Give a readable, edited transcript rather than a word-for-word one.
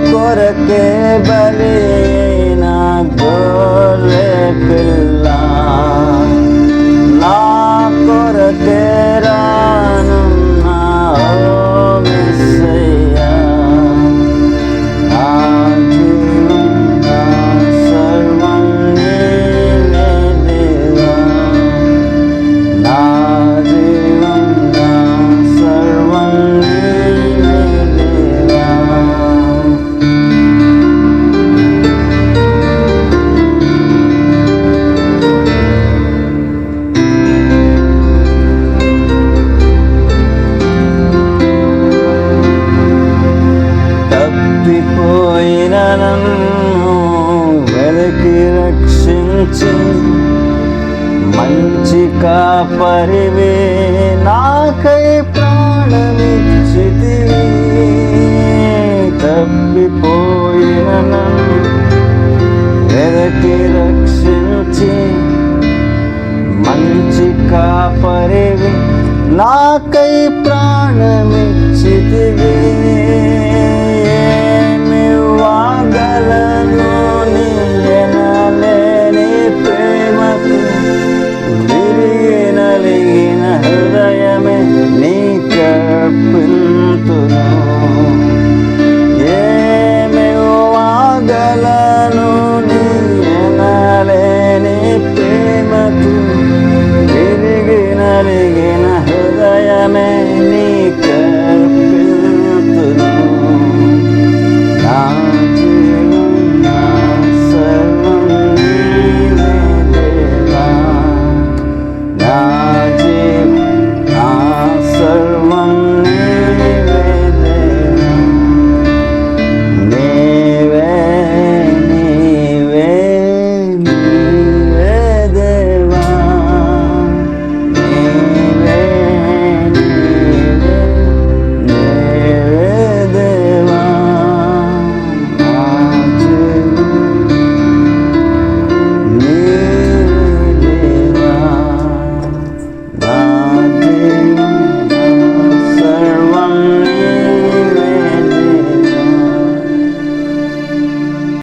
కొరకే బలి నా గొర్రె పిల్ల, నా కొరకే రానున్నా ఓ మెస్సయ్యా. నా జీవం నా సర్వం నీవే దేవా, నా జీవం నా సర్వం నీవే దేవా. తప్పిపోయిన నన్ను వెలికి రక్షించి మంచి కాపరివే నాకై ప్రాణమిచ్చితివి. తప్పిపోయిన నన్ను వెలికి రక్షించి మంచి కాపరివే నాకై